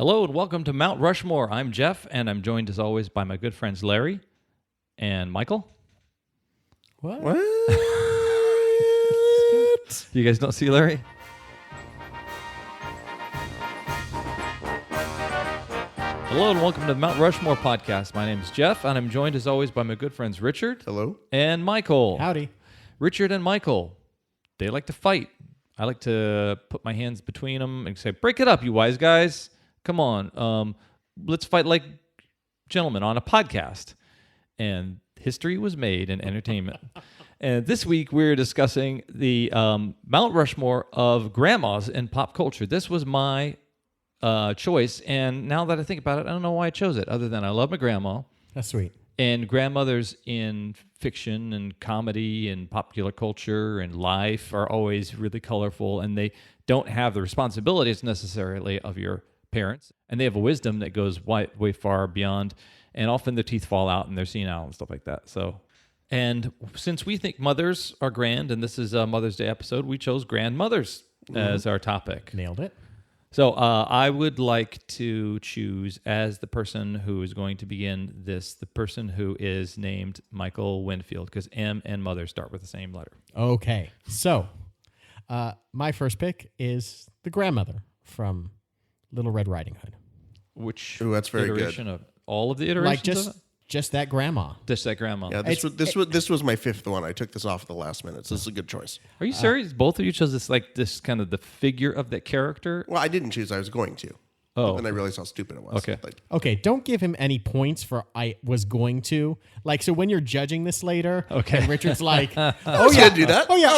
Hello and welcome to Mount Rushmore. I'm Jeff, and I'm joined as always by my good friends Larry and Michael. What? You guys don't see Larry? Hello and welcome to the Mount Rushmore podcast. My name is Jeff, and I'm joined as always by my good friends Richard. Hello. And Michael. Howdy. Richard and Michael, they like to fight. I like to put my hands between them and say, break it up, you wise guys. Come on. Let's fight like gentlemen on a podcast. And history was made in entertainment. And this week we're discussing the Mount Rushmore of Grandmas in pop culture. This was my choice. And now that I think about it, I don't know why I chose it, other than I love my grandma. That's sweet. And grandmothers in fiction and comedy and popular culture and life are always really colorful, and they don't have the responsibilities necessarily of your parents, and they have a wisdom that goes way far beyond, and often their teeth fall out and they're senile and stuff like that. So, and since we think mothers are grand, and this is a Mother's Day episode, we chose grandmothers as our topic. Nailed it. So I would like to choose as the person who is going to begin this, the person who is named Michael Winfield, because M and mother start with the same letter. Okay. So my first pick is the grandmother from Little Red Riding Hood. Which Ooh, that's very iteration of all of the iterations of it? Just that grandma. Just that grandma. Yeah, this was my fifth one. I took this off at the last minute, so this is a good choice. Are you serious? Both of you chose this kind of the figure of that character? Well, I didn't choose. I was going to. Oh. But then I realized how stupid it was. Okay. Okay, don't give him any points for I was going to. Like, so when you're judging this later, okay, and Richard's like, oh yeah, do that. Oh yeah,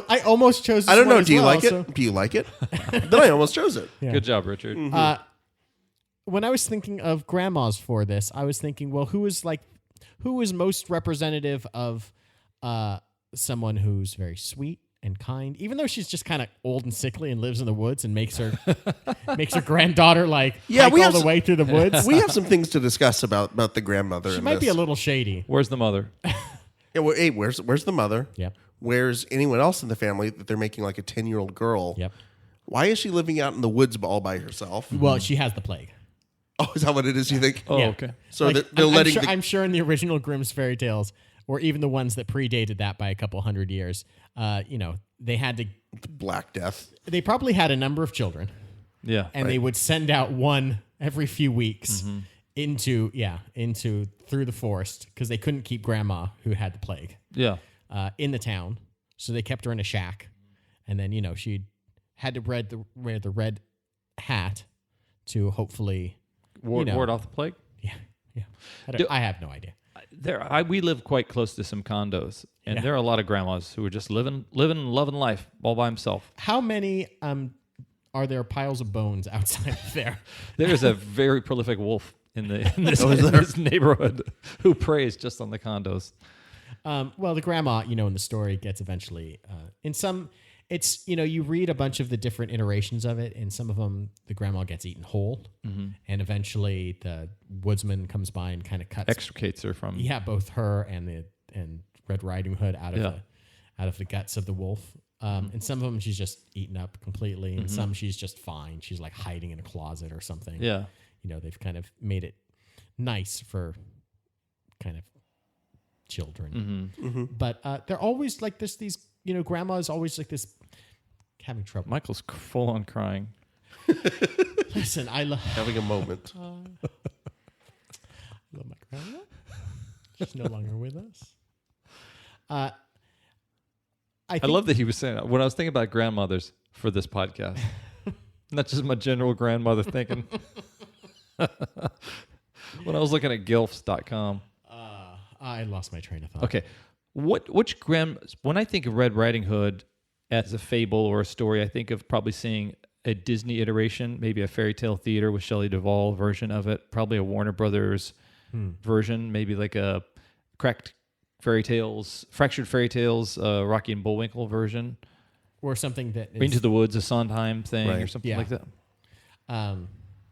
I almost chose this I don't know. one Do you as like well, it? Do you like it? Then I almost chose it. Yeah. Good job, Richard. Mm-hmm. When I was thinking of grandmas for this, I was thinking, well, who is most representative of someone who's very sweet and kind, even though she's just kind of old and sickly and lives in the woods and makes her granddaughter hike all the way through the woods. We have some things to discuss about the grandmother. She might be a little shady. Where's the mother? Yeah, well, hey, where's the mother? Yep. Where's anyone else in the family that they're making like a 10-year-old girl? Yep. Why is she living out in the woods all by herself? Well, she has the plague. Oh, is that what it is? You think? Oh, Yeah. okay. So they're letting. I'm sure in the original Grimm's fairy tales, or even the ones that predated that by a couple hundred years, they had to. The Black Death. They probably had a number of children. Yeah. And they would send out one every few weeks into through the forest because they couldn't keep grandma who had the plague. Yeah. In the town, so they kept her in a shack, and then she had to wear the red hat to hopefully Ward off the plague. Yeah. I have no idea. We live quite close to some condos, and there are a lot of grandmas who are just living, loving life all by himself. How many are there piles of bones outside of there? There's a very prolific wolf in this neighborhood who preys just on the condos. Well, the grandma, in the story gets eventually in some. It's, you read a bunch of the different iterations of it, and some of them, the grandma gets eaten whole, and eventually the woodsman comes by and kind of extricates her from. Yeah, both her and Red Riding Hood out of the guts of the wolf. And some of them she's just eaten up completely, and some she's just fine. She's like hiding in a closet or something. Yeah, they've kind of made it nice for kind of children, but they're always like this. These grandma's always like this. Having trouble. Michael's full on crying. Listen, I love Having a moment. I love my grandma. She's no longer with us. I love that he was saying that. When I was thinking about grandmothers for this podcast, not just my general grandmother thinking. When I was looking at gilfs.com. I lost my train of thought. Okay. When I think of Red Riding Hood as a fable or a story, I think of probably seeing a Disney iteration, maybe a fairy tale theater with Shelley Duvall version of it, probably a Warner Brothers version, maybe like a fractured fairy tales, Rocky and Bullwinkle version. Or something that is... Into the Woods, a Sondheim thing or something like that.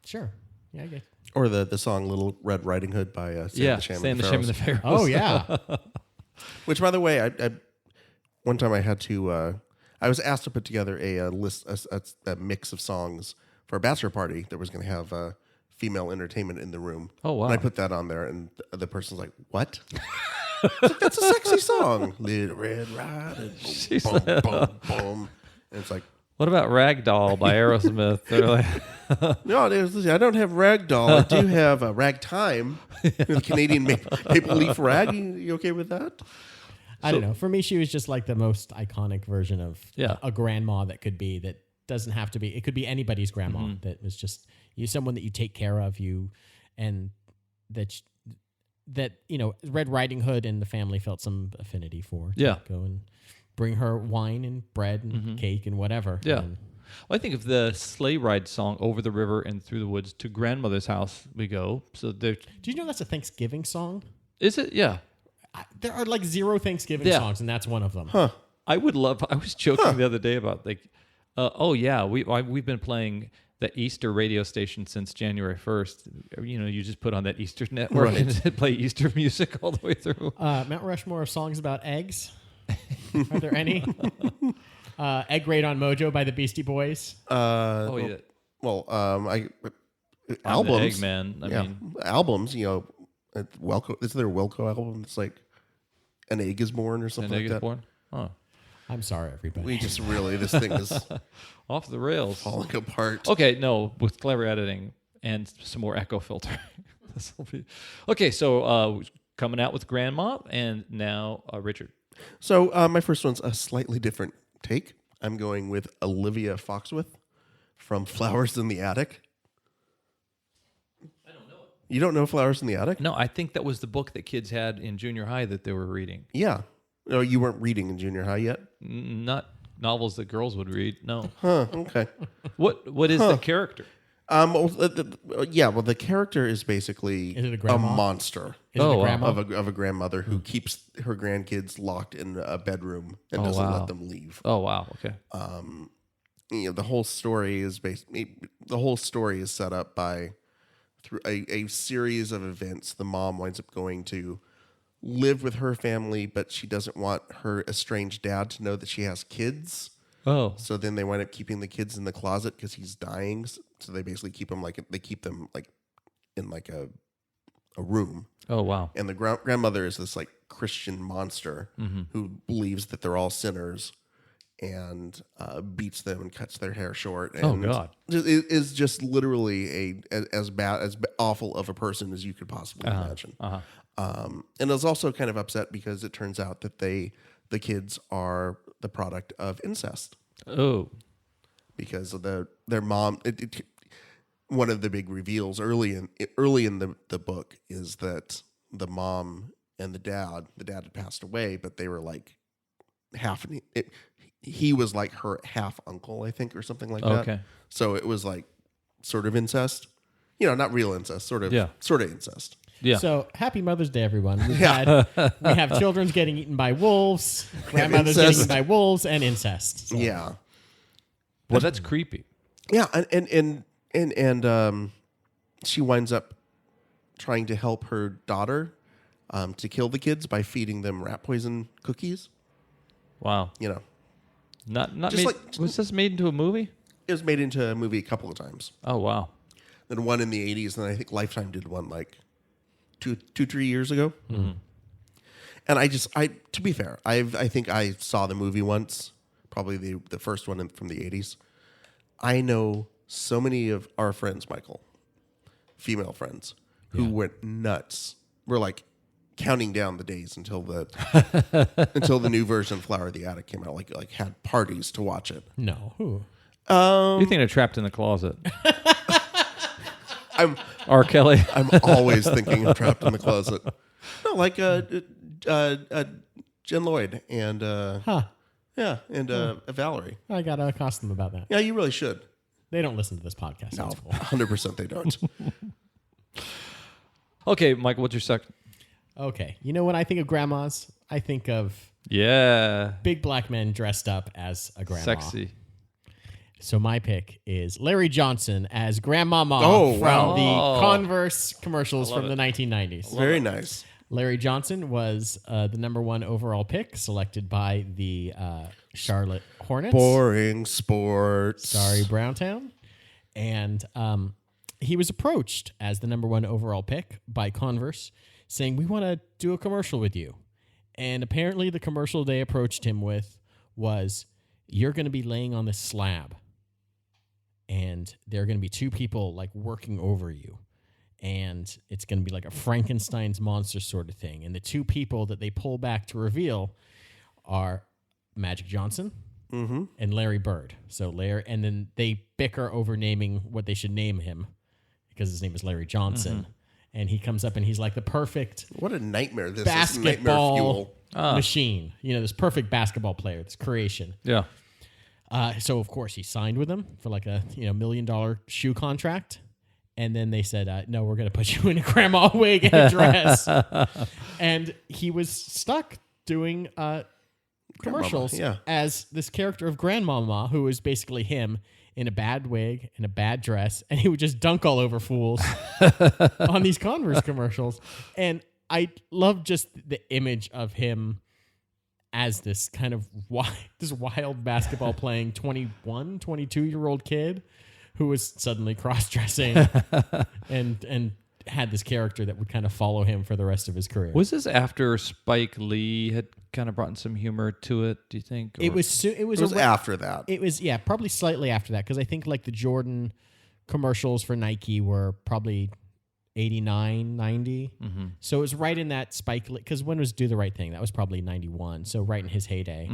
Sure. Yeah, I get it. Or the song "Little Red Riding Hood" by Sam the Sham and the Pharaohs. Oh yeah. Which, by the way, I one time I had to. I was asked to put together a list, a mix of songs for a bachelor party that was going to have female entertainment in the room. Oh, wow. And I put that on there, and the person's like, "What?" I was like, that's a sexy song. Little Red Riding Hood. Boom, boom, boom. And it's like, What about Ragdoll by Aerosmith? They're like, no, I don't have Ragdoll. I do have Ragtime, the Canadian maple leaf rag. You okay with that? I don't know. For me, she was just like the most iconic version of Yeah. a grandma that could be, that doesn't have to be. It could be anybody's grandma Mm-hmm. that was just someone that you take care of, and that Red Riding Hood and the family felt some affinity for. To Yeah. go and bring her wine and bread and cake and whatever. Yeah. And Well, I think of the sleigh ride song, Over the River and Through the Woods, to grandmother's house we go. So there, do you know that's a Thanksgiving song? is it? Yeah. There are like 0 Thanksgiving Yeah. songs, and that's one of them. I was joking the other day about we've been playing the Easter radio station since January 1st. You just put on that Easter network and play Easter music all the way through. Mount Rushmore of songs about eggs. Are there any? Egg Raid on Mojo by the Beastie Boys. Yeah. Well, I'm albums. the Eggman. I mean, albums. Wilco. Is there a Wilco album? It's like An Egg is Born or something an egg like is that. born. Oh, I'm sorry, everybody. We just really, this thing is off the rails. falling apart. Okay, no, with clever editing and some more echo filter. This will be okay. So coming out with Grandma, and now Richard. So my first one's a slightly different take. I'm going with Olivia Foxworth from Flowers in the Attic. I don't know it. You don't know Flowers in the Attic? No, I think that was the book that kids had in junior high that they were reading. Yeah. No, you weren't reading in junior high yet? Not novels that girls would read. No. Huh, okay. What is the character? The character is basically Is it a grandma? monster Is it Oh, a wow. grandma? of a grandmother who keeps her grandkids locked in a bedroom and Oh, doesn't wow. let them leave. Oh wow. Okay. The whole story is set up by through a series of events. The mom winds up going to live with her family, but she doesn't want her estranged dad to know that she has kids. Oh. So then they wind up keeping the kids in the closet because he's dying. So they basically keep them in a room. Oh wow. And the grandmother is this like Christian monster who believes that they're all sinners and beats them and cuts their hair short. And Oh, God. is just literally as awful of a person as you could possibly imagine. And I was also kind of upset because it turns out that the kids are the product of incest Oh. because of their mom. One of the big reveals early in the book is that the mom and the dad had passed away, but they were like he was like her half uncle, I think, or something like that. Okay. So it was like sort of incest, not real incest, sort of incest. Yeah. So happy Mother's Day, everyone. We have children getting eaten by wolves, grandmothers getting incest. eaten by wolves, and incest. So, Yeah. Well, that's creepy. Yeah, and she winds up trying to help her daughter to kill the kids by feeding them rat poison cookies. Wow. Not Just made, was this made into a movie? It was made into a movie a couple of times. Oh wow. Then one in the 80s, and I think Lifetime did one like 3 years ago. Mm-hmm. And I to be fair, I think I saw the movie once, probably the first one from the 80s. I know so many of our friends, Michael, female friends, who went nuts. We're like counting down the days until the new version of Flower of the Attic came out. Like had parties to watch it. No. Who? You think they're trapped in the closet? I'm R. Kelly. I'm always thinking of Trapped in the Closet. No, like Jen Lloyd and Valerie. I got to accost them about that. Yeah, you really should. They don't listen to this podcast. No, That's cool. 100% they don't. Okay, Michael, what's your second? Okay. When I think of grandmas, I think of Yeah. big black men dressed up as a grandma. Sexy. So my pick is Larry Johnson as Grandmama Oh, from wow. the Converse commercials from the 1990s. Very nice. Larry Johnson was the number 1 overall pick, selected by the Charlotte Hornets. Boring sports. Sorry, Browntown. And he was approached as the number 1 overall pick by Converse, saying, "We want to do a commercial with you." And apparently the commercial they approached him with was, "You're going to be laying on this slab, and there are going to be 2 people like working over you. And it's going to be like a Frankenstein's monster sort of thing. And the 2 people that they pull back to reveal are Magic Johnson and Larry Bird. So Larry, and then they bicker over naming what they should name him because his name is Larry Johnson. And he comes up and he's like the perfect What a nightmare this is. Nightmare basketball fuel. machine. You know, this perfect basketball player, this creation. Yeah. So of course he signed with them for like a $1 million shoe contract. And then they said, no, we're going to put you in a grandma wig and a dress. And he was stuck doing commercials as this character of Grandmama, who was basically him in a bad wig and a bad dress. And he would just dunk all over fools on these Converse commercials. And I love just the image of him as this kind of this wild basketball playing 21, 22-year-old kid who was suddenly cross-dressing and had this character that would kind of follow him for the rest of his career. Was this after Spike Lee had kind of brought in some humor to it, do you think? It was after that. It was, probably slightly after that, because I think like the Jordan commercials for Nike were probably 89, 90. So it was right in that Spike Lee, because when was Do the Right Thing? That was probably 91, so right in his heyday.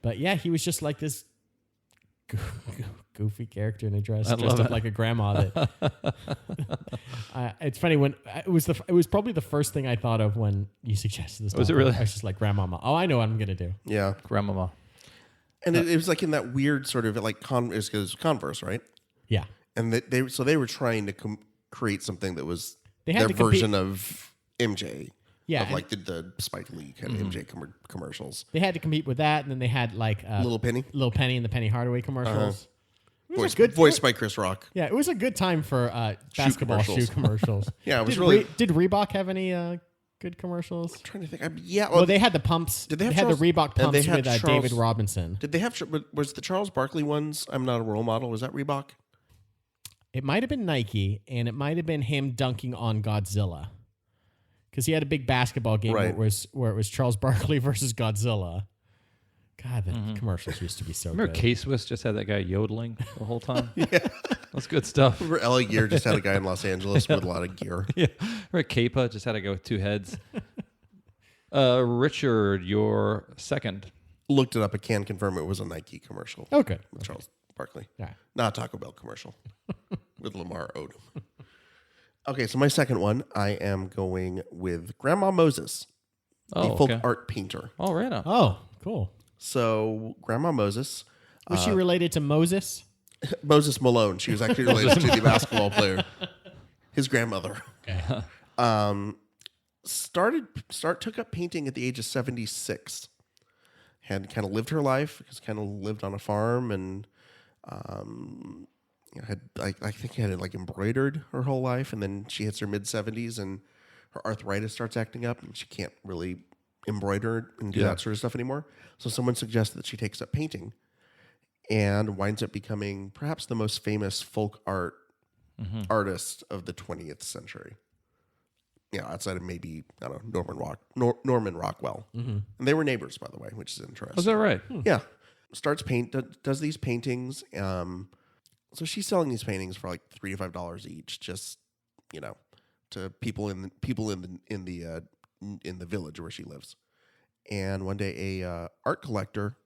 But yeah, he was just like this goofy character in a dress, dressed up like a grandma. That it's funny when it was probably the first thing I thought of when you suggested this. Was it really? I was just like, Grandmama. Oh, I know what I'm gonna do. Yeah, Grandmama. And it was like in that weird sort of like Converse, right? Yeah, and they were trying to create something that was had their to version of MJ. Yeah, of like the Spike Lee kind of MJ commercials. They had to compete with that, and then they had like Little Penny and the Penny Hardaway commercials. Voiced by Chris Rock. Yeah, it was a good time for basketball shoe commercials. Yeah, it was Did Reebok have any good commercials? I'm trying to think. Well, they had the pumps. Did they have had the Reebok pumps with Charles, David Robinson? Did they have? Was the Charles Barkley ones? I'm not a role model. Was that Reebok? It might have been Nike, and it might have been him dunking on Godzilla, because he had a big basketball game where it was Charles Barkley versus Godzilla. God, the commercials used to be so Remember good. K-Swiss just had that guy yodeling the whole time? Yeah. That's good stuff. Remember L.A. Gear just had a guy in Los Angeles with a lot of gear. Yeah. Remember Capa just had to go with 2 heads? Richard, your second. Looked it up. I can confirm it was a Nike commercial. Okay. With Charles Barkley. Yeah. Not a Taco Bell commercial with Lamar Odom. Okay, so my second one, I am going with Grandma Moses, the folk art painter. Oh, right on. Oh, cool. So Grandma Moses. Was she related to Moses? Moses Malone. She was actually related to the basketball player. His grandmother. Okay. Took up painting at the age of 76. Had kind of lived her life, kind of lived on a farm, and I think had like embroidered her whole life, and then she hits her mid 70s and her arthritis starts acting up, and she can't really embroider and do that sort of stuff anymore. So someone suggests that she takes up painting, and winds up becoming perhaps the most famous folk art artist of the 20th century. Outside of maybe, I don't know, Norman Rockwell. And they were neighbors, by the way, which is interesting. Was that right? Yeah. Does these paintings. So she's selling these paintings for like $3 to $5 each, just, to people in the village where she lives. And one day a art collector,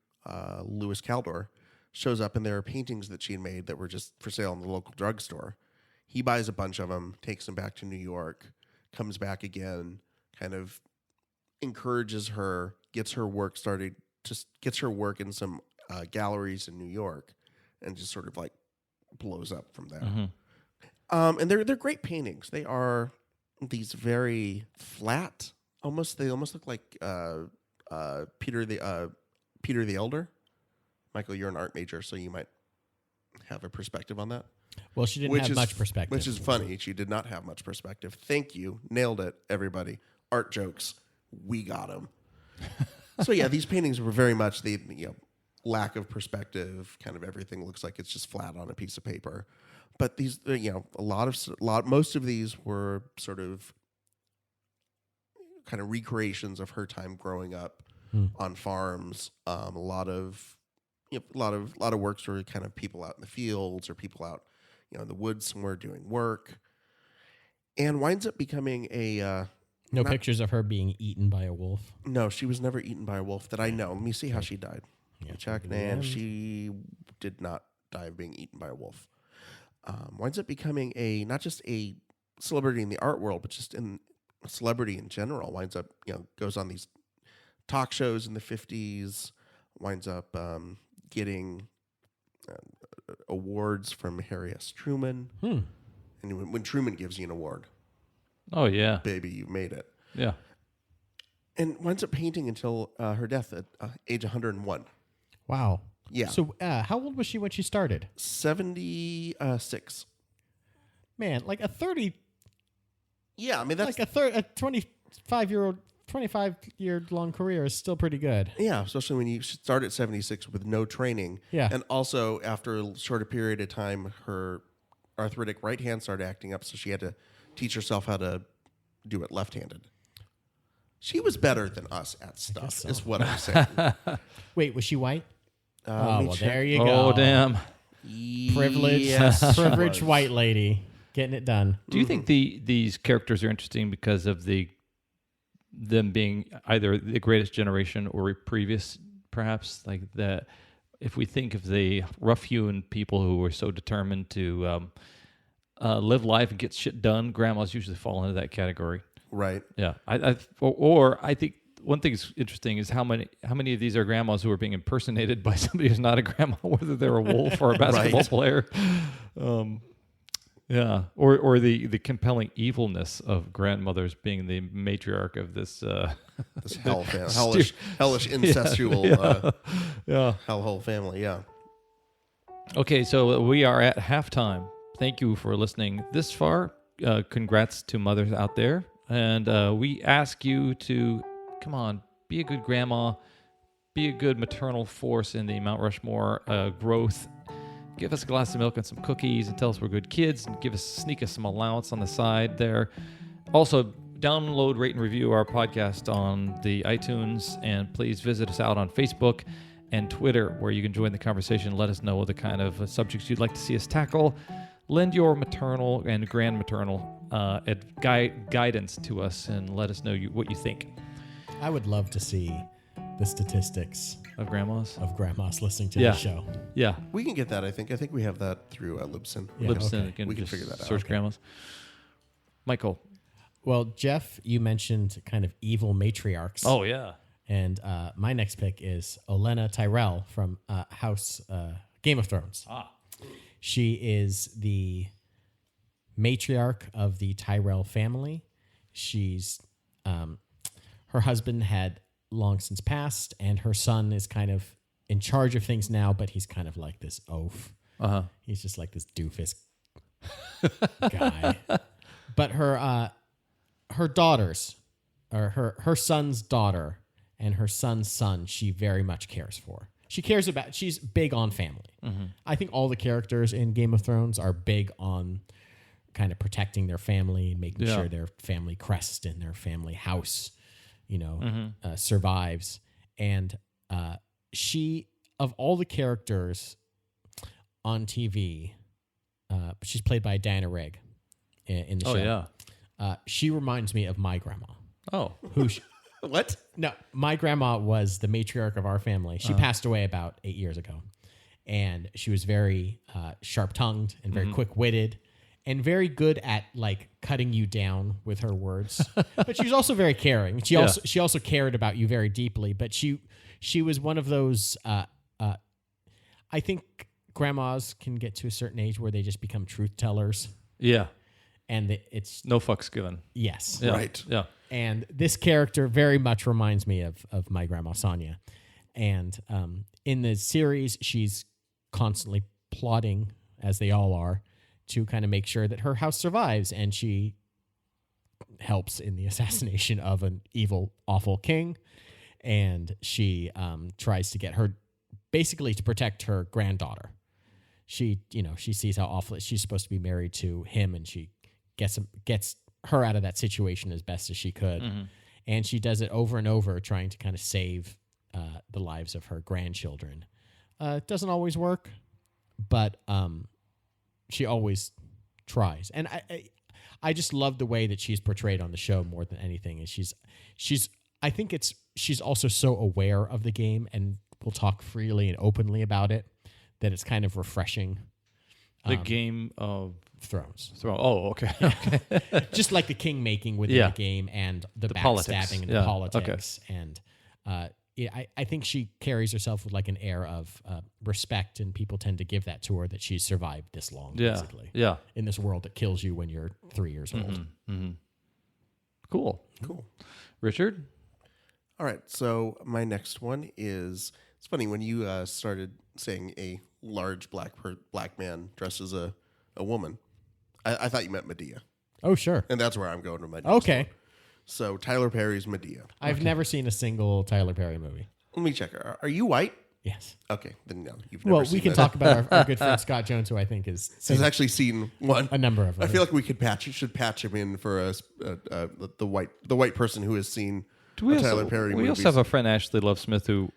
Louis Caldor, shows up, and there are paintings that she had made that were just for sale in the local drugstore. He buys a bunch of them, takes them back to New York, comes back again, kind of encourages her, gets her work started, just gets her work in some galleries in New York, and just sort of like blows up from there. And they're great paintings. They are these very flat, they almost look like Peter the Elder. Michael, you're an art major, so you might have a perspective on that. Well, she didn't have much perspective. Which is funny. She did not have much perspective. Thank you. Nailed it, everybody. Art jokes. We got them. So, yeah, these paintings were very much the lack of perspective. Kind of everything looks like it's just flat on a piece of paper. But these, most of these were sort of kind of recreations of her time growing up on farms. A lot of works were kind of people out in the fields or people out, in the woods somewhere doing work, and winds up becoming a. No pictures of her being eaten by a wolf. No, she was never eaten by a wolf that I know. Let me see how she died. Yeah. Check, and she did not die of being eaten by a wolf. Winds up becoming not just a celebrity in the art world, but just in a celebrity in general. Winds up, goes on these talk shows in the 50s. Winds up getting awards from Harry S. Truman. And when Truman gives you an award, Oh, yeah. baby, you made it. Yeah. And winds up painting until her death at age 101. Wow. Yeah. So how old was she when she started? 76. Man, like a 30, Yeah, I mean, that's... like a 25-year long career is still pretty good. Yeah, especially when you start at 76 with no training. Yeah. And also, after a shorter period of time, her arthritic right hand started acting up, so she had to teach herself how to do it left-handed. She was better than us at stuff, so. is what I'm saying. Wait, was she white? Let me Well, check. there you go. Oh, damn. Privileged, Yes, she privileged was. white lady getting it done. Do you think these characters are interesting because of them being either the greatest generation or previous, perhaps? Like that, if we think of the rough-hewn people who were so determined to live life and get shit done, grandmas usually fall into that category. Right. Yeah, I think one thing is interesting is how many of these are grandmas who are being impersonated by somebody who's not a grandma, whether they're a wolf or a basketball Right. player. Yeah, or the compelling evilness of grandmothers being the matriarch of this. This hellish, incestual, Yeah. hellhole family, yeah. Okay, so we are at halftime. Thank you for listening this far. Congrats to mothers out there. And we ask you to, come on, be a good grandma, be a good maternal force in the Mount Rushmore growth. Give us a glass of milk and some cookies and tell us we're good kids and sneak us some allowance on the side there. Also, download, rate, and review our podcast on the iTunes, and please visit us out on Facebook and Twitter, where you can join the conversation. Let us know the kind of subjects you'd like to see us tackle. Lend your maternal and grandmaternal guidance to us, and let us know what you think I would love to see the statistics of grandmas. of grandmas listening to Yeah. the show. Yeah, We can get that, I think. I think we have that through Libsyn. Yeah, Libsyn, okay. We can just figure that out. search Okay. grandmas. Michael. Well, Jeff, you mentioned kind of evil matriarchs. Oh yeah. And my next pick is Olenna Tyrell from Game of Thrones. She is the matriarch of the Tyrell family. She's her husband had long since passed, and her son is kind of in charge of things now, but he's kind of like this oaf. He's just like this doofus guy. But her daughters, or her son's daughter and her son's son, she very much cares for. She's big on family. I think all the characters in Game of Thrones are big on kind of protecting their family and making sure their family crest and their family house, survives. And she, of all the characters on TV, she's played by Diana Rigg in the show. Oh yeah. She reminds me of my grandma. Oh. What? No, my grandma was the matriarch of our family. She passed away about 8 years ago. And she was very sharp-tongued and very quick-witted and very good at, like, cutting you down with her words. But she was also very caring. She also cared about you very deeply. But she was one of those... I think grandmas can get to a certain age where they just become truth tellers. Yeah. And it's... No fucks given. Yes. Yeah. Right. Yeah. And this character very much reminds me of my grandma Sonia. And in the series, she's constantly plotting, as they all are, to kind of make sure that her house survives. And she helps in the assassination of an evil, awful king. And she tries to get her, basically to protect her granddaughter. she sees how awful she's supposed to be married to him, and she gets her out of that situation as best as she could. And she does it over and over, trying to kind of save the lives of her grandchildren. It doesn't always work, but she always tries. And I just love the way that she's portrayed on the show more than anything. And she's also so aware of the game and will talk freely and openly about it that it's kind of refreshing. The Game of Thrones. Oh, okay. Just like the king making within the game and the backstabbing politics. and the politics. And I think she carries herself with like an air of respect, and people tend to give that to her, that she's survived this long, basically. Yeah. In this world that kills you when you're 3 years old. Cool. Richard? All right, so my next one is, it's funny, when you started saying a large black man dressed as a woman, I thought you meant Madea. Oh, sure. And that's where I'm going with my next Okay. one. So Tyler Perry's Madea. I've never seen a single Tyler Perry movie. Let me check. Are you white? Yes. Okay, then no, you've never Well, seen we can that. talk about our good friend Scott Jones, who I think has Has actually seen one. a number of them. I feel like we should patch him in for the white person who has seen Tyler Perry we movies. also have a friend, Ashley Love Smith, who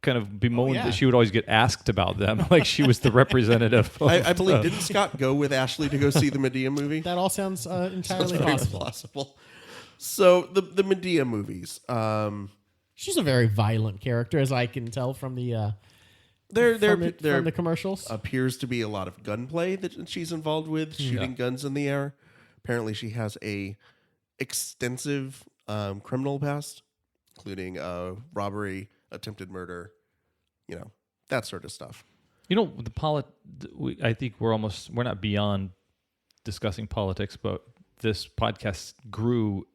kind of bemoaned yeah. that she would always get asked about them, like she was the representative. I believe, didn't Scott go with Ashley to go see the Madea movie? That all sounds entirely That's very possible. possible. So the Madea movies, She's a very violent character, as I can tell from the there from the commercials. appears to be a lot of gunplay that she's involved with, shooting guns in the air. Apparently, she has a extensive criminal past, including robbery, attempted murder, that sort of stuff. I think we're not beyond discussing politics, but this podcast grew.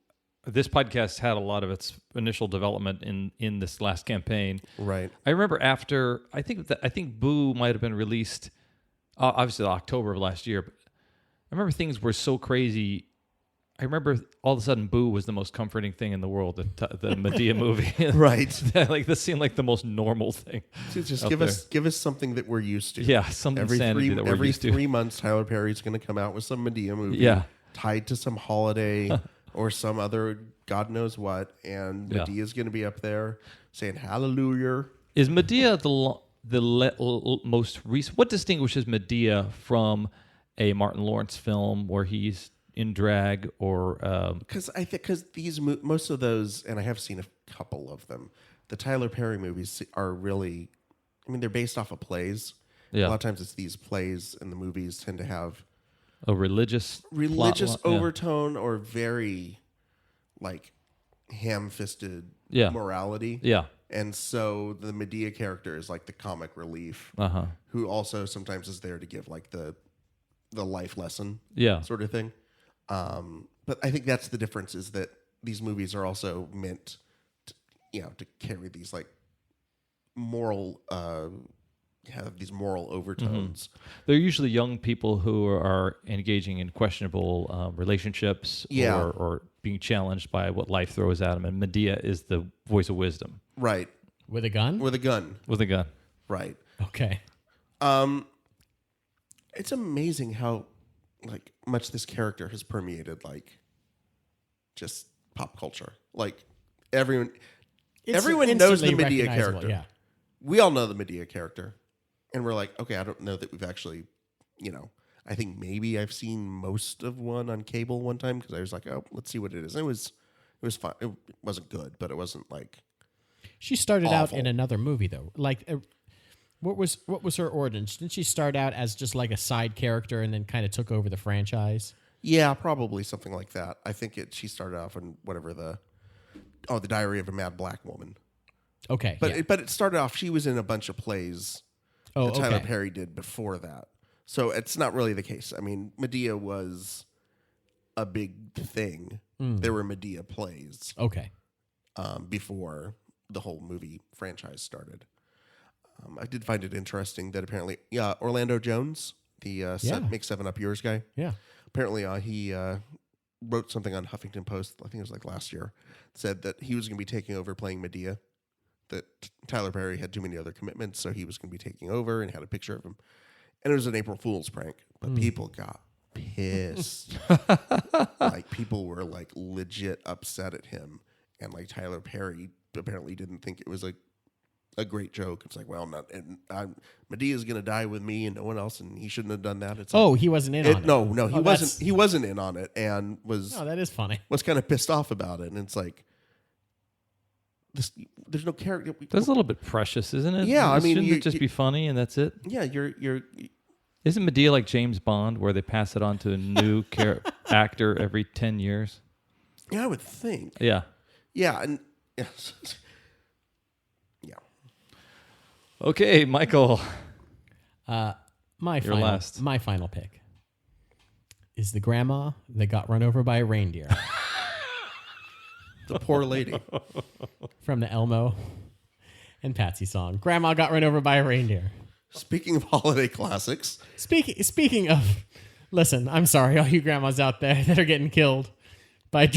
This podcast had a lot of its initial development in this last campaign. Right. I remember after I think Boo might have been released, obviously October of last year. But I remember things were so crazy. I remember all of a sudden Boo was the most comforting thing in the world. The Madea movie, Right. Like this seemed like the most normal thing. Just out give us something that we're used to. Yeah, some insanity that we're every used to. 3 months, Tyler Perry's going to come out with some Madea movie. Yeah. Tied to some holiday or some other God knows what, and Medea's going to be up there saying hallelujah. Is Madea most recent? What distinguishes Madea from a Martin Lawrence film where he's in drag, or Because most of those, and I have seen a couple of them, the Tyler Perry movies are really, they're based off of plays. Yeah. A lot of times it's these plays, and the movies tend to have a religious overtone or very like ham-fisted morality. Yeah. And so the Madea character is like the comic relief, who also sometimes is there to give like the life lesson, sort of thing. But I think that's the difference, is that these movies are also meant to carry these like moral, have these moral overtones. They're usually young people who are engaging in questionable relationships, or being challenged by what life throws at them. And Madea is the voice of wisdom. Right. With a gun? With a gun. With a gun. Right. Okay. It's amazing how like much this character has permeated like just pop culture. Like everyone knows the instantly Madea recognizable, character. Yeah. We all know the Madea character. And we're like, okay, I don't know that we've actually, I think maybe I've seen most of one on cable one time, because I was like, oh, let's see what it is. And it was fun. It wasn't good, but it wasn't like She started awful. out in another movie though. Like what was her origin? Didn't she start out as just like a side character and then kind of took over the franchise? Yeah, probably something like that. I think she started off in whatever the Diary of a Mad Black Woman. Okay. But it started off, she was in a bunch of plays that Tyler Perry did before that. So it's not really the case. Madea was a big thing. There were Madea plays before the whole movie franchise started. I did find it interesting that apparently, Orlando Jones, the Make 7 Up Yours guy, apparently he wrote something on Huffington Post, I think it was like last year, said that he was going to be taking over playing Madea, that Tyler Perry had too many other commitments, so he was going to be taking over, and had a picture of him. And it was an April Fool's prank, but people got pissed. Like people were like legit upset at him, and like Tyler Perry apparently didn't think it was a great joke. It's like, well, Madea's gonna die with me and no one else, and he shouldn't have done that. It's like, he wasn't in on it. No, he wasn't. He wasn't in on it, and was. Oh, that is funny. Was kind of pissed off about it, and it's like, there's no character. That's a little bit precious, isn't it? Yeah, I mean, shouldn't it just be funny and that's it? Yeah, you're. Isn't Madea like James Bond, where they pass it on to a new actor every 10 years? Yeah, I would think. Yeah. Yeah, and yes. Yeah. Okay, Michael. My final pick is the grandma that got run over by a reindeer. The poor lady. From the Elmo and Patsy song. Grandma got run over by a reindeer. Speaking of holiday classics. Speaking of, listen, I'm sorry, all you grandmas out there that are getting killed by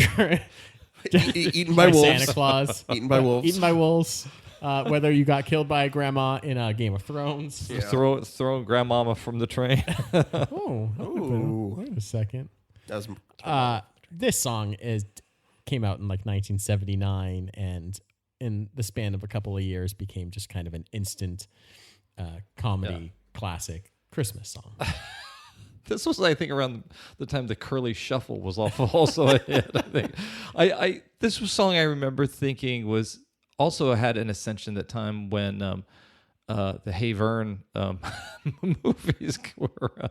eaten by wolves. Santa Claus. Eaten by wolves. Eaten by wolves. Whether you got killed by a grandma in a Game of Thrones. Yeah. Throwing Grandmama from the train. Wait a second. That was, this song came out in like 1979, and in the span of a couple of years became just kind of an instant comedy classic Christmas song. This was, I think, around the time the Curly Shuffle was also a hit. I think this was a song I remember thinking was also had an ascension at that time when the Hey Vern movies were around.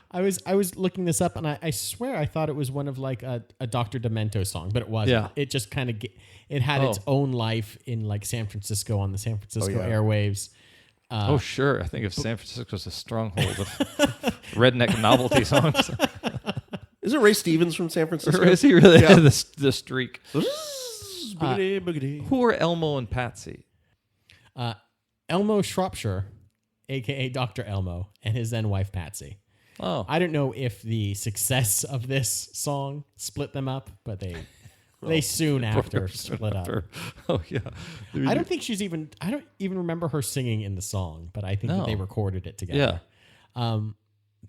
I was looking this up, and I swear I thought it was one of like a Dr. Demento song, but it wasn't. Yeah. It just kind of it had its own life in like San Francisco on the San Francisco airwaves. Sure. I think if San Francisco's a stronghold of redneck novelty songs. Is it Ray Stevens from San Francisco? Or is he really the streak? Boogity, boogity. Who are Elmo and Patsy? Elmo Shropshire, a.k.a. Dr. Elmo, and his then wife Patsy. Oh. I don't know if the success of this song split them up, but they soon after split up. Oh, yeah. I don't even remember her singing in the song, but I think that they recorded it together. Yeah.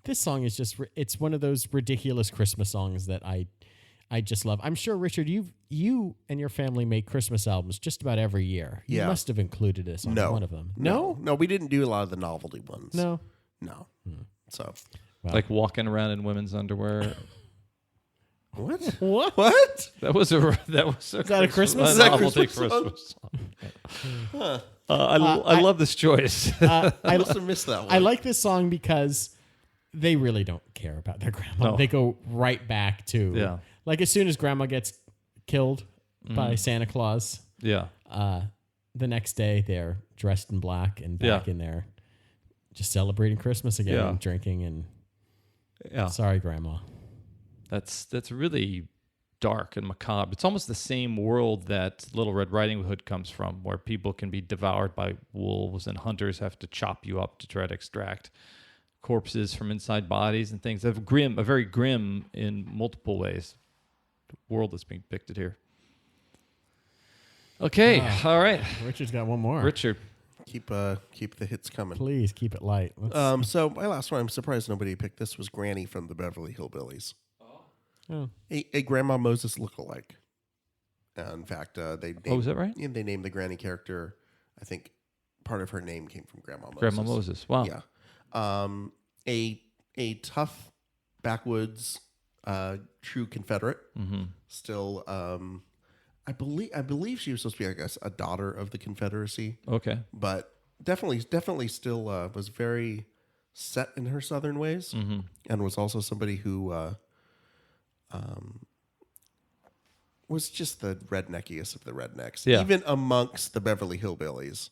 This song is just, it's one of those ridiculous Christmas songs that I just love. I'm sure, Richard, you and your family make Christmas albums just about every year. You must have included this on one of them. No, we didn't do a lot of the novelty ones. No. So, like walking around in women's underwear. What? That was a Christmas novelty Christmas song. I love this choice. I must have missed that one. I like this song because they really don't care about their grandma. No. They go right back to like as soon as grandma gets killed by Santa Claus. Yeah. The next day they're dressed in black and back in there, just celebrating Christmas again, and drinking and. Yeah. Sorry, Grandma. That's really dark and macabre. It's almost the same world that Little Red Riding Hood comes from, where people can be devoured by wolves and hunters have to chop you up to try to extract corpses from inside bodies and things. A very grim in multiple ways. The world that's being depicted here. Okay, all right. Richard's got one more. Richard. Keep the hits coming. Please keep it light. So my last one, I'm surprised nobody picked this, was Granny from the Beverly Hillbillies. Oh. A Grandma Moses lookalike. In fact, they named, is that right? Yeah, they named the Granny character. I think part of her name came from Grandma Moses. Grandma Moses. Wow. Yeah. A tough backwoods, true Confederate. Mm-hmm. Still, I believe she was supposed to be, I guess, a daughter of the Confederacy. Okay. But definitely still was very set in her Southern ways, and was also somebody who was just the redneckiest of the rednecks. Yeah. Even amongst the Beverly Hillbillies,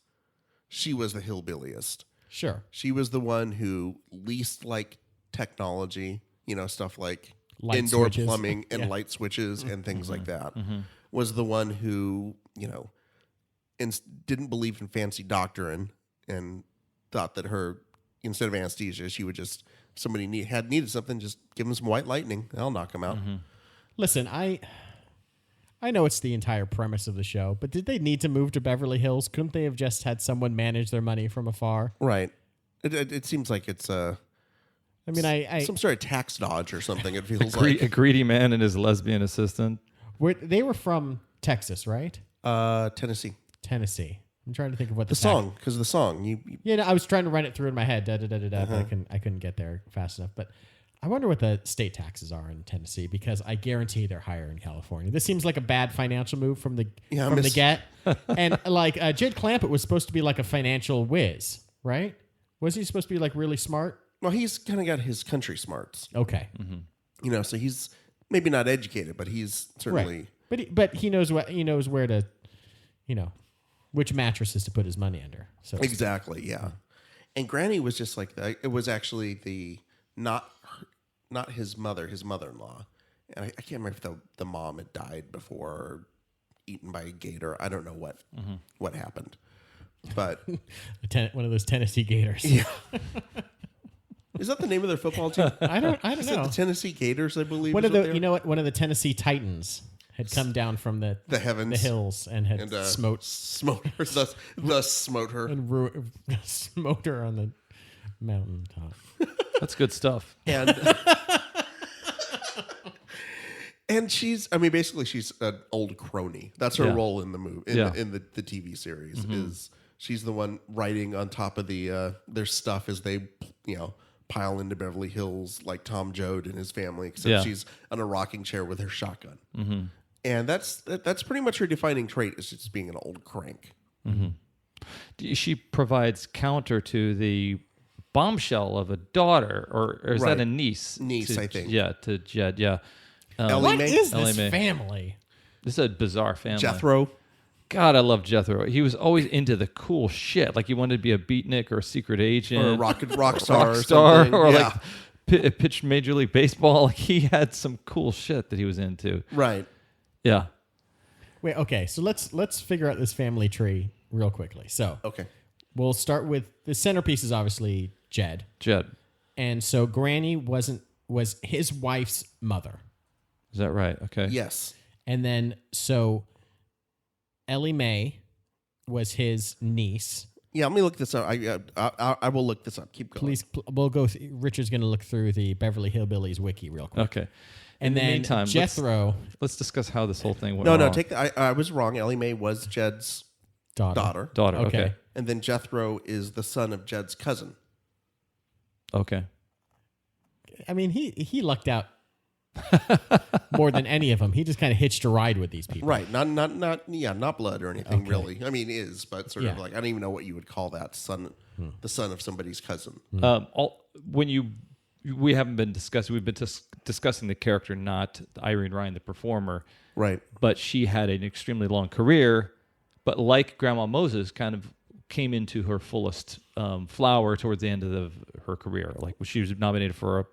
she was the hillbilliest. Sure. She was the one who least liked technology, stuff like Light indoor switches. plumbing and light switches and things like that. Was the one who, didn't believe in fancy doctrine and thought that her, instead of anesthesia, she would just, if somebody needed something, just give them some white lightning. That'll knock them out. Listen, I know it's the entire premise of the show, but did they need to move to Beverly Hills? Couldn't they have just had someone manage their money from afar? Right. It seems like it's I mean, I some sort of tax dodge or something. It feels like A greedy man and his lesbian assistant. they were from Texas, right? Tennessee. Tennessee. I'm trying to think of what The song, because the song. You Yeah, no, I was trying to run it through in my head, but I couldn't get there fast enough. But I wonder what the state taxes are in Tennessee, because I guarantee they're higher in California. This seems like a bad financial move from the get. And like Jed Clampett was supposed to be like a financial whiz, right? Was he supposed to be like really smart? Well, he's kind of got his country smarts, Okay, so he's maybe not educated, but he's certainly right. But he knows where to, which mattresses to put his money under. So exactly, yeah. And Granny was just like that. It was actually not his mother, his mother-in-law. And I can't remember if the mom had died before or eaten by a gator. I don't know what happened. But one of those Tennessee Gators. yeah. Is that the name of their football team? I don't Is know. it the Tennessee Gators, I believe? One of the one of the Tennessee Titans had come down from the heavens, the hills, and had smote her, thus smote her, and smote her on the mountaintop. That's good stuff. And she's an old crony. That's her role in the movie, in the TV series. Is she's the one riding on top of their stuff as they pile into Beverly Hills like Tom Joad and his family, except she's on a rocking chair with her shotgun. And that's pretty much her defining trait, is just being an old crank. She provides counter to the bombshell of a daughter, or is that a niece? Niece, I think. Yeah, to Jed. Yeah. What is this family? This is a bizarre family. Jethro. God, I love Jethro. He was always into the cool shit. Like he wanted to be a beatnik or a secret agent. Or a rock star or star, something. or like pitched Major League Baseball. Like he had some cool shit that he was into. Right. Yeah. Wait, okay. So let's figure out this family tree real quickly. So Okay. we'll start with the centerpiece is obviously Jed. And so Granny was his wife's mother. Is that right? Okay. Yes. And then so Ellie Mae was his niece. Yeah, let me look this up. I will look this up. Keep going. Please, we'll go. Richard's going to look through the Beverly Hillbillies wiki real quick. Okay. And In the then meantime, Jethro. Let's discuss how this whole thing went. No, wrong. take that. I was wrong. Ellie Mae was Jed's daughter. Okay. And then Jethro is the son of Jed's cousin. Okay. I mean, he lucked out more than any of them. He just kind of hitched a ride with these people. Right. Not blood or anything really. I mean, is, but sort of Yeah. like, I don't even know what you would call that son, the son of somebody's cousin. We haven't been discussing. We've been discussing the character, not Irene Ryan, the performer. Right. But she had an extremely long career. But like Grandma Moses, kind of came into her fullest flower towards the end of her career. Like she was nominated for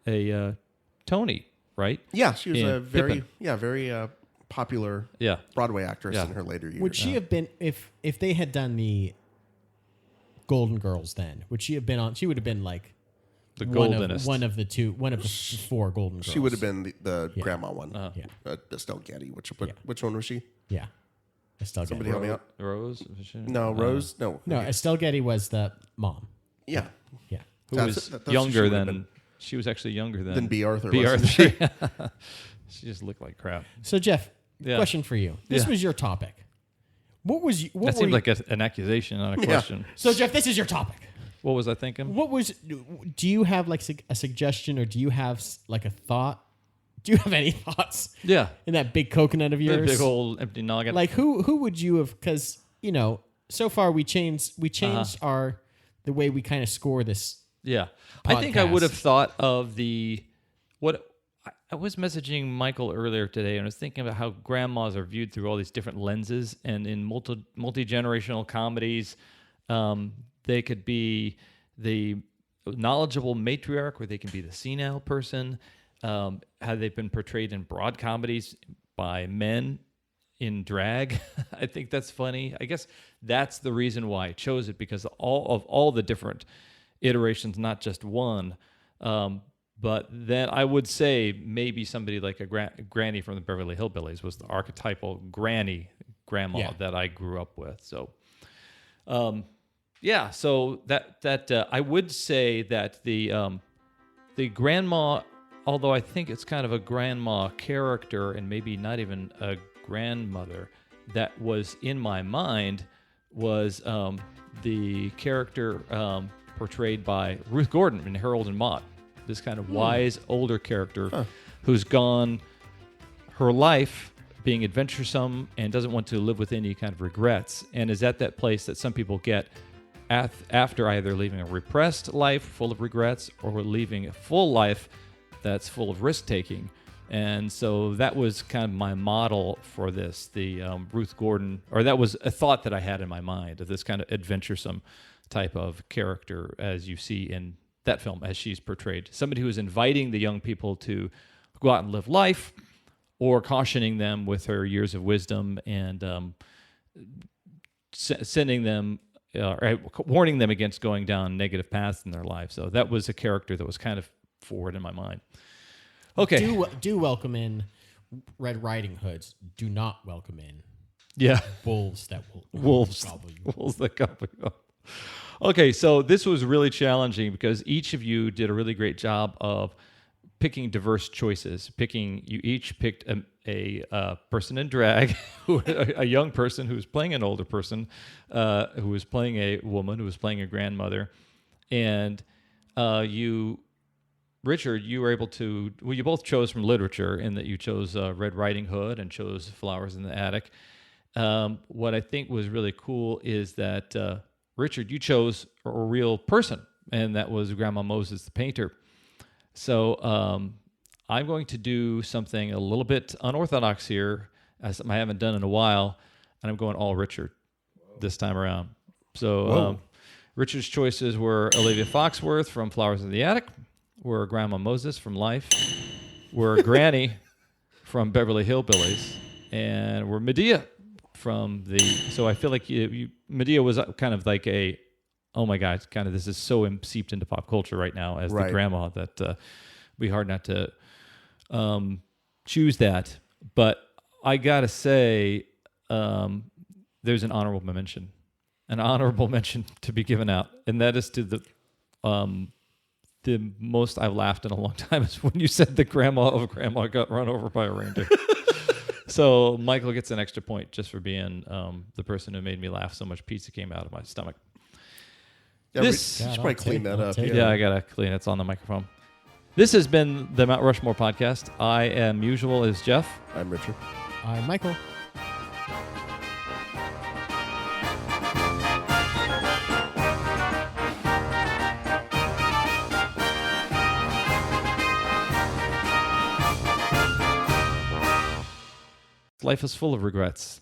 a Tony, right? Yeah, she was In a very Pippin. popular Broadway actress in her later years. Would she have been if they had done the Golden Girls? Then would she have been on? She would have been like The goldenest. one of the four Golden Girls. She would have been the grandma one. Yeah. Estelle Getty. Which one was she? Yeah. Estelle Somebody Getty. help me out. Rose? No, Rose. No. No, Estelle Getty was the mom. Yeah. Yeah. Who That's- was that's who younger she would have than... been. She was actually younger than... Than B. Arthur, B. wasn't Arthur. She just looked like crap. So Jeff, Yeah. question for you. This was your topic. What was you? What That were seemed you- like an accusation, not a question. So Jeff, this is your topic. What was I thinking? What was? Do you have like a suggestion, or do you have like a thought? Do you have any thoughts Yeah. in that big coconut of The yours? big old empty noggin. Like who would you have? Because so far we changed the way we kind of score this. Yeah. I think I would have podcast. thought of I was messaging Michael earlier today, and I was thinking about how grandmas are viewed through all these different lenses, and in multi-generational comedies, they could be the knowledgeable matriarch, or they can be the senile person. How they've been portrayed in broad comedies by men in drag. I think that's funny. I guess that's the reason why I chose it, because all the different iterations, not just one. But then I would say maybe somebody like a granny from the Beverly Hillbillies was the archetypal grandma that I grew up with. So Yeah, so that I would say that the grandma, although I think it's kind of a grandma character and maybe not even a grandmother, that was in my mind was the character portrayed by Ruth Gordon in Harold and Maude. This kind of wise older character who's gone her life being adventuresome and doesn't want to live with any kind of regrets, and is at that place that some people get after either leaving a repressed life full of regrets or leaving a full life that's full of risk-taking. And so that was kind of my model for this, the Ruth Gordon, or that was a thought that I had in my mind of this kind of adventuresome type of character as you see in that film as she's portrayed. Somebody who is inviting the young people to go out and live life or cautioning them with her years of wisdom and sending them warning them against going down negative paths in their life. So that was a character that was kind of forward in my mind. Okay. Do welcome in Red Riding Hoods. Do not welcome in wolves that will gobble you. Wolves that gobble you up. Okay, so this was really challenging because each of you did a really great job of picking diverse choices. You each picked a person in drag, a young person who was playing an older person, who was playing a woman, who was playing a grandmother, and Richard, you were able to. Well, you both chose from literature in that you chose Red Riding Hood and chose Flowers in the Attic. What I think was really cool is that Richard, you chose a real person, and that was Grandma Moses the painter. So I'm going to do something a little bit unorthodox here, something I haven't done in a while, and I'm going all Richard this time around. So Richard's choices were Olivia Foxworth from Flowers in the Attic, were Grandma Moses from Life, were Granny from Beverly Hillbillies, and were Madea from the. So I feel like Madea was kind of like a, oh my God, kind of this is so seeped into pop culture right now as the grandma that it'd be hard not to choose that. But I gotta say, there's an honorable mention to be given out, and that is to the most I've laughed in a long time is when you said the grandma of grandma got run over by a reindeer. So Michael gets an extra point just for being the person who made me laugh so much pizza came out of my stomach. Yeah, you should probably clean that up. Yeah, I gotta clean it. It's on the microphone. This has been the Mount Rushmore podcast. I am usual as Jeff. I'm Richard. I'm Michael. Life is full of regrets.